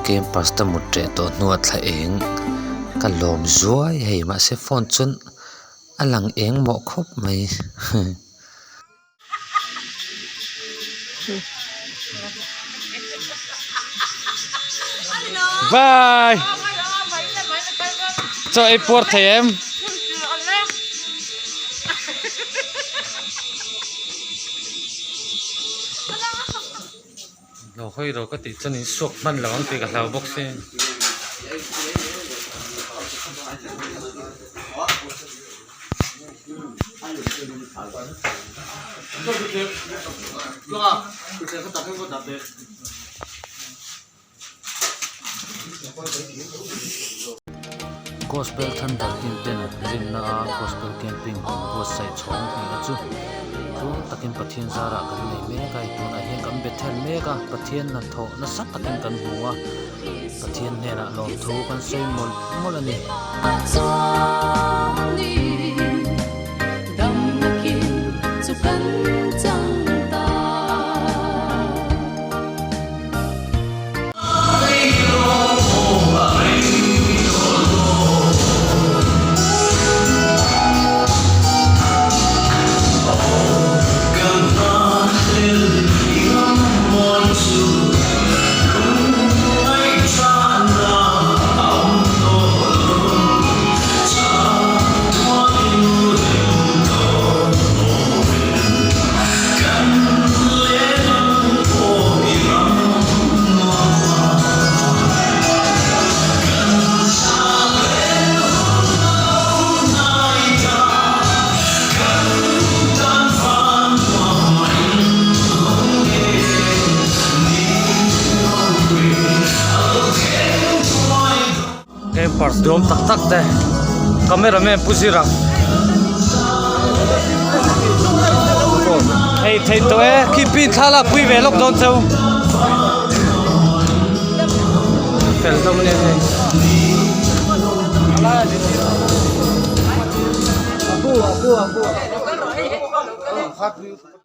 game pasta mutre to nuat thla eng ka lom zuai hei ma se phone chun alang eng mo khop mai bye cho ai por thêmเราค่อยเราก็ติดจนนี้สวกมันหลังตีกับเราบ็อกซิ่งgospel ท่านตัดกินเต้นริมนา gospel camping หัวใส่ช่องนี่นะจูตัวตักกินปะเทียนซาระกันเลยเมฆไอตัวน่ะเห็นกันเบ็ดแทนเมฆปะเทียนนั่นโถนั่นสัตตักกินกันหัวปะเทียนเนี่ยนะลองทูกันใส่หมดอันนี้parts dom tak te camera man pusira hey thei to e keep it thala pui ve lok don chau fel dom ne he ala abu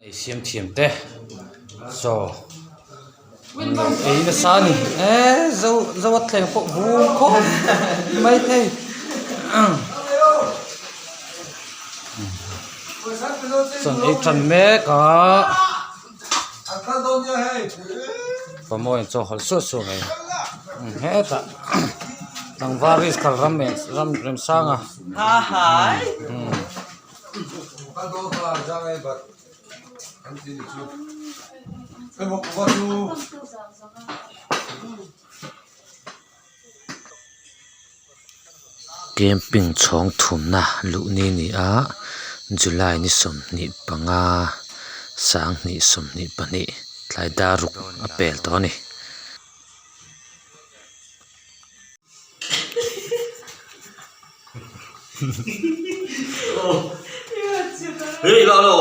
ei siam thiam te so ấy là sao nhỉ? Dâu thèm phụ vu khóc mấy thế son ấy trần mẹ cả và môi cho họ suốt này hết à thằng varis cả ram sang à ha ha camping chong thum na lu ni a July ni som ni panga sang ni som ni pani tlai daruk apel to ni hey lo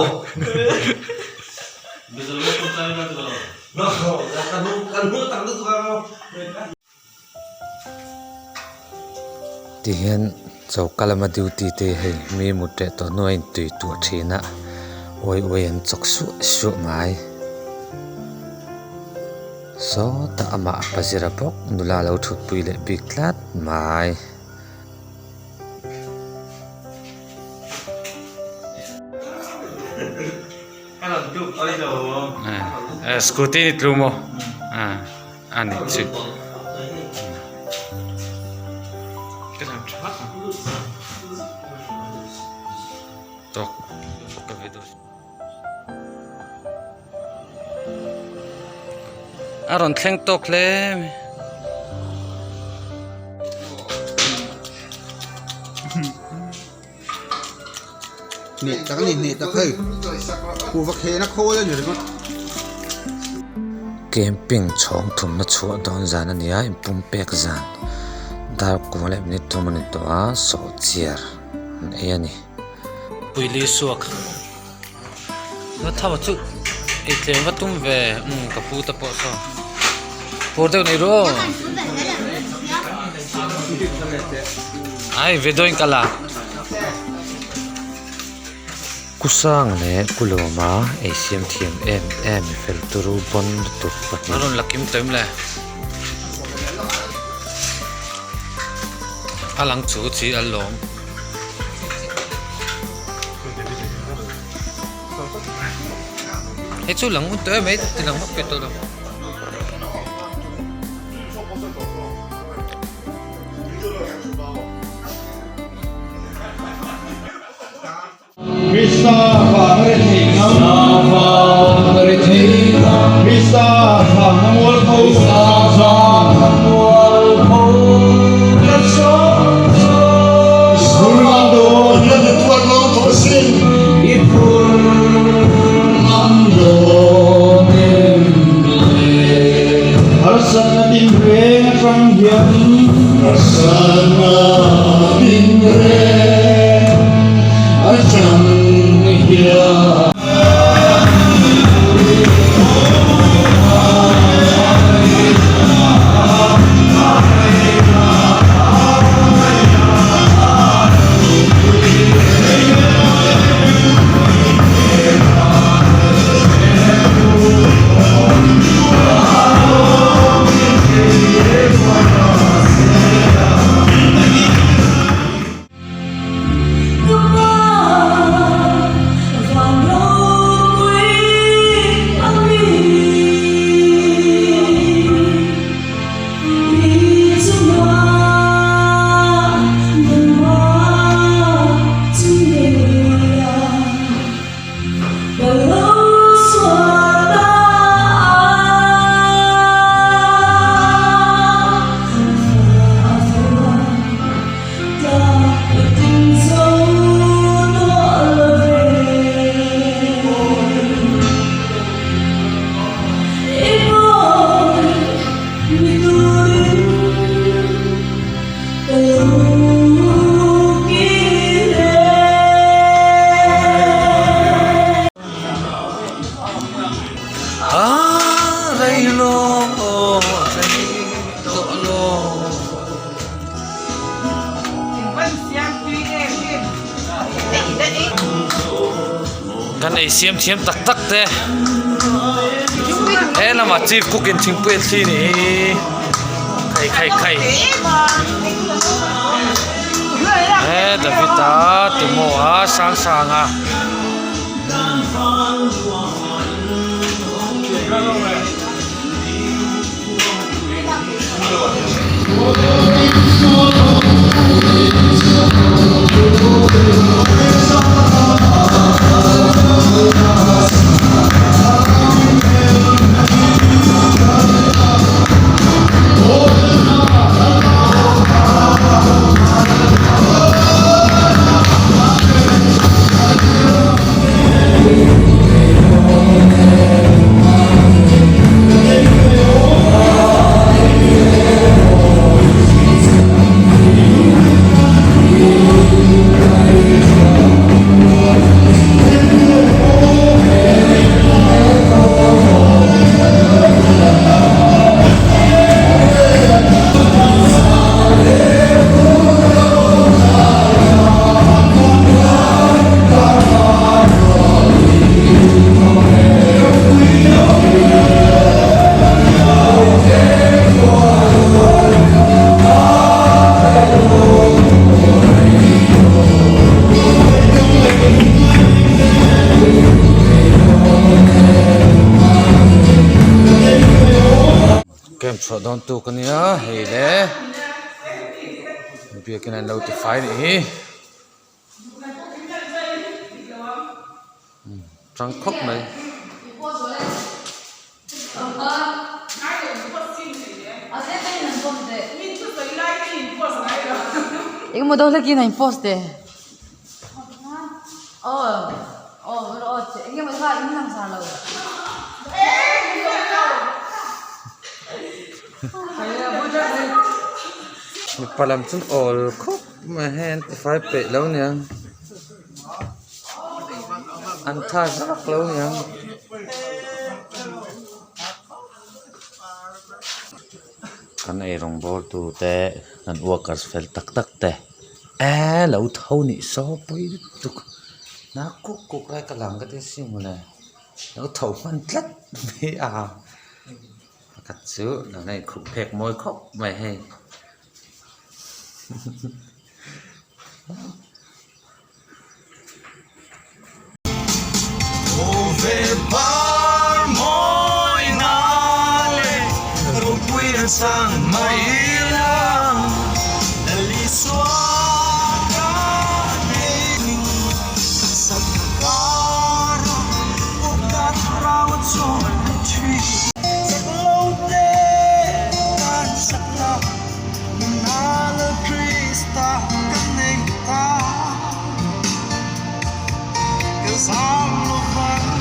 ti hian chaw kalama duty te hei mi mutte to noin tui tu thina oi an chok su mai so ta ama pazira pok nula lo thut pui le big clat mai scooty ni tlumo ani chi tok ka vedo aron thleng tok le nè ta khơi khu vực hè nó khô lên rồi đó camping chong thum na chua don zan ania impum pek zan dar ko le ni tuman to a so chiar ei ani puili suak na thawa chu ei tlem wa tum ve ka pu ta po so por de ni ro ai vedoin kala kusang le kuloma asian thiam em fel turu bon tu patna ron lakim tem le alang chu chi alom hết chú lăng tới mấy thì lăng mắc cái tôi đâu Krishna Bhagavati Krishna kan ei siam thiam tak tak te he lama chief cook in thingpui thi ni khai he davita timo a sang sanga kem cho don tu kania hei le bia kena notify ni trăng khóc này 이거 뭐 너를 기나 임포스트. 이게 뭐 다 임상 살라고. palam chun all khóc mà hen phải pe lâu nè ăn tha rất lâu nè kan ai rong bol tu te kan workers fel tak tak te lâu thâu nị so pui tu na cục rai ka lang ka te sim le lâu thâu man tlat mi à cắt chữ là này khúc phèk môi khóc mày hay Về bar môi nale Rupuyan sang mailang Naliswaga nini Sa kara Ugat rawat son tree Sa glote Kan sakla Nala Krista Kanita Cause I'm no fun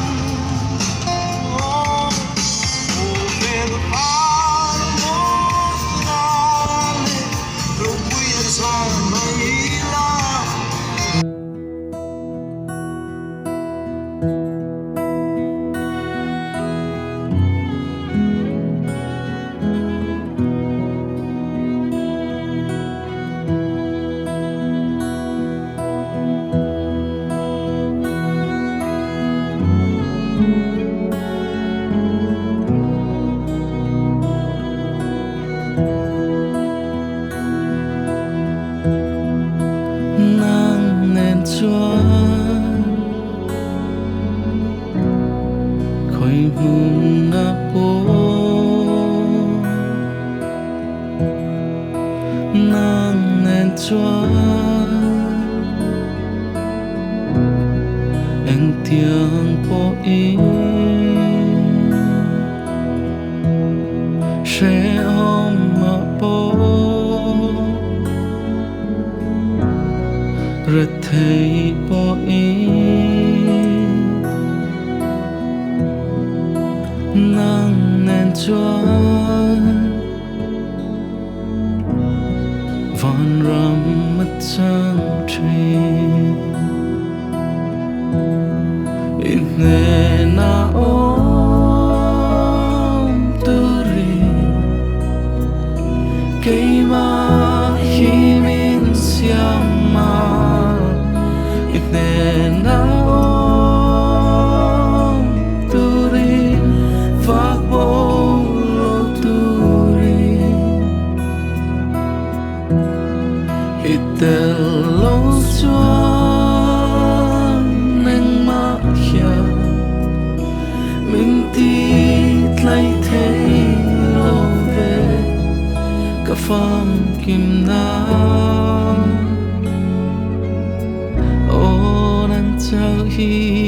khói hương na po nang nen chua anh tiếng po in sẽ ôm mà po rất thấy po in nang nen chua von ram mất sang tri in nè na ôm turi cây ma khi min siam ma in nè na ôm turi phát bồ lô turi itel lâu chuan neng ma khia mình tít lấy thế lâu về cả pham kim na ô nan chao hi